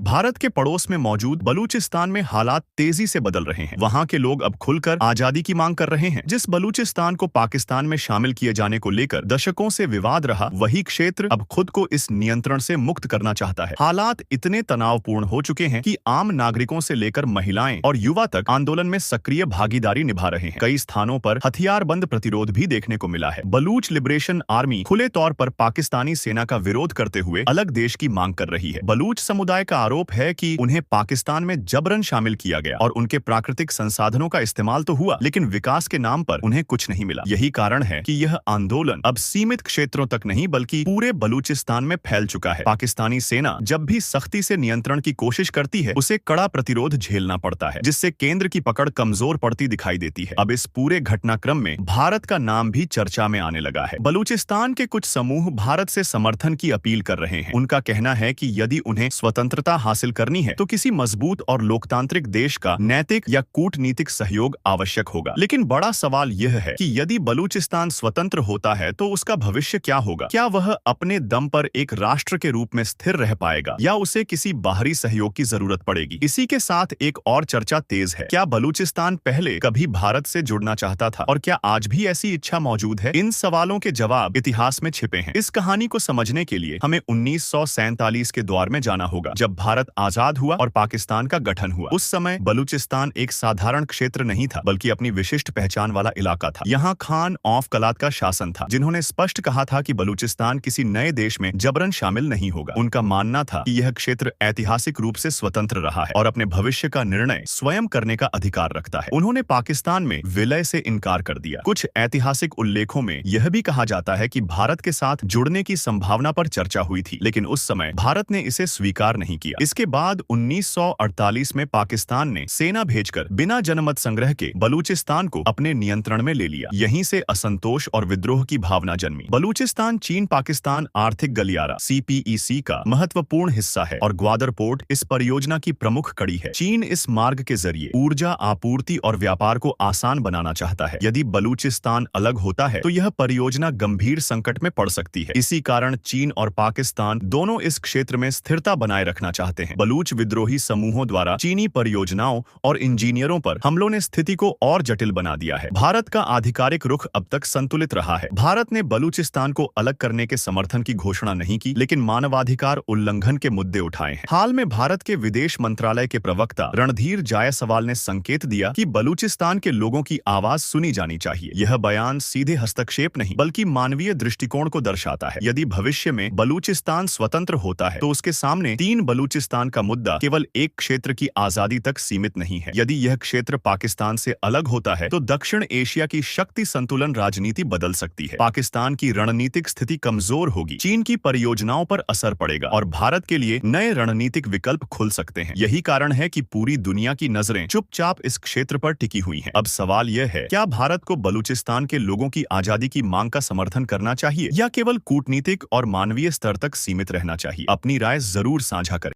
भारत के पड़ोस में मौजूद बलूचिस्तान में हालात तेजी से बदल रहे हैं। वहां के लोग अब खुलकर आजादी की मांग कर रहे हैं। जिस बलूचिस्तान को पाकिस्तान में शामिल किए जाने को लेकर दशकों से विवाद रहा, वही क्षेत्र अब खुद को इस नियंत्रण से मुक्त करना चाहता है। हालात इतने तनावपूर्ण हो चुके हैं कि आम नागरिकों से लेकर महिलाएं और युवा तक आंदोलन में सक्रिय भागीदारी निभा रहे हैं। कई स्थानों पर हथियारबंद प्रतिरोध भी देखने को मिला है। बलूच लिबरेशन आर्मी खुले तौर पर पाकिस्तानी सेना का विरोध करते हुए अलग देश की मांग कर रही है। बलूच समुदाय का आरोप है कि उन्हें पाकिस्तान में जबरन शामिल किया गया और उनके प्राकृतिक संसाधनों का इस्तेमाल तो हुआ, लेकिन विकास के नाम पर उन्हें कुछ नहीं मिला। यही कारण है कि यह आंदोलन अब सीमित क्षेत्रों तक नहीं बल्कि पूरे बलूचिस्तान में फैल चुका है। पाकिस्तानी सेना जब भी सख्ती से नियंत्रण की कोशिश करती है, उसे कड़ा प्रतिरोध झेलना पड़ता है, जिससे केंद्र की पकड़ कमजोर पड़ती दिखाई देती है। अब इस पूरे घटनाक्रम में भारत का नाम भी चर्चा में आने लगा है। बलूचिस्तान के कुछ समूह भारत से समर्थन की अपील कर रहे हैं। उनका कहना है कि यदि उन्हें स्वतंत्रता हासिल करनी है तो किसी मजबूत और लोकतांत्रिक देश का नैतिक या कूटनीतिक सहयोग आवश्यक होगा। लेकिन बड़ा सवाल यह है कि यदि बलूचिस्तान स्वतंत्र होता है तो उसका भविष्य क्या होगा? क्या वह अपने दम पर एक राष्ट्र के रूप में स्थिर रह पाएगा या उसे किसी बाहरी सहयोग की जरूरत पड़ेगी? इसी के साथ एक और चर्चा तेज है। क्या बलूचिस्तान पहले कभी भारत से जुड़ना चाहता था और क्या आज भी ऐसी इच्छा मौजूद है? इन सवालों के जवाब इतिहास में छिपे हैं। इस कहानी को समझने के लिए हमें 1947 के दौर में जाना होगा, जब भारत आजाद हुआ और पाकिस्तान का गठन हुआ। उस समय बलूचिस्तान एक साधारण क्षेत्र नहीं था, बल्कि अपनी विशिष्ट पहचान वाला इलाका था। यहाँ खान औफ कलात का शासन था, जिन्होंने स्पष्ट कहा था कि बलूचिस्तान किसी नए देश में जबरन शामिल नहीं होगा। उनका मानना था कि यह क्षेत्र ऐतिहासिक रूप से स्वतंत्र रहा है और अपने भविष्य का निर्णय स्वयं करने का अधिकार रखता है। उन्होंने पाकिस्तान में विलय से इनकार कर दिया। कुछ ऐतिहासिक उल्लेखों में यह भी कहा जाता है कि भारत के साथ जुड़ने की संभावना पर चर्चा हुई थी, लेकिन उस समय भारत ने इसे स्वीकार नहीं किया। इसके बाद 1948 में पाकिस्तान ने सेना भेजकर बिना जनमत संग्रह के बलूचिस्तान को अपने नियंत्रण में ले लिया। यहीं से असंतोष और विद्रोह की भावना जन्मी। बलूचिस्तान चीन पाकिस्तान आर्थिक गलियारा CPEC का महत्वपूर्ण हिस्सा है और ग्वादर पोर्ट इस परियोजना की प्रमुख कड़ी है। चीन इस मार्ग के जरिए ऊर्जा आपूर्ति और व्यापार को आसान बनाना चाहता है। यदि बलूचिस्तान अलग होता है तो यह परियोजना गंभीर संकट में पड़ सकती है। इसी कारण चीन और पाकिस्तान दोनों इस क्षेत्र में स्थिरता बनाए रखना चाहते हैं। बलूच विद्रोही समूहों द्वारा चीनी परियोजनाओं और इंजीनियरों पर हमलों ने स्थिति को और जटिल बना दिया है। भारत का आधिकारिक रुख अब तक संतुलित रहा है। भारत ने बलूचिस्तान को अलग करने के समर्थन की घोषणा नहीं की, लेकिन मानवाधिकार उल्लंघन के मुद्दे उठाए हैं। हाल में भारत के विदेश मंत्रालय के प्रवक्ता रणधीर जायसवाल ने संकेत दिया कि बलूचिस्तान के लोगों की आवाज सुनी जानी चाहिए। यह बयान सीधे हस्तक्षेप नहीं बल्कि मानवीय दृष्टिकोण को दर्शाता है। यदि भविष्य में बलूचिस्तान स्वतंत्र होता है तो उसके सामने तीन बलूचिस्तान का मुद्दा केवल एक क्षेत्र की आजादी तक सीमित नहीं है। यदि यह क्षेत्र पाकिस्तान से अलग होता है तो दक्षिण एशिया की शक्ति संतुलन राजनीति बदल सकती है। पाकिस्तान की रणनीतिक स्थिति कमजोर होगी, चीन की परियोजनाओं पर असर पड़ेगा और भारत के लिए नए रणनीतिक विकल्प खुल सकते हैं। यही कारण है कि पूरी दुनिया की नजरें चुपचाप इस क्षेत्र पर टिकी हुई हैं। अब सवाल यह है, क्या भारत को बलूचिस्तान के लोगों की आजादी की मांग का समर्थन करना चाहिए या केवल कूटनीतिक और मानवीय स्तर तक सीमित रहना चाहिए? अपनी राय जरूर साझा करें।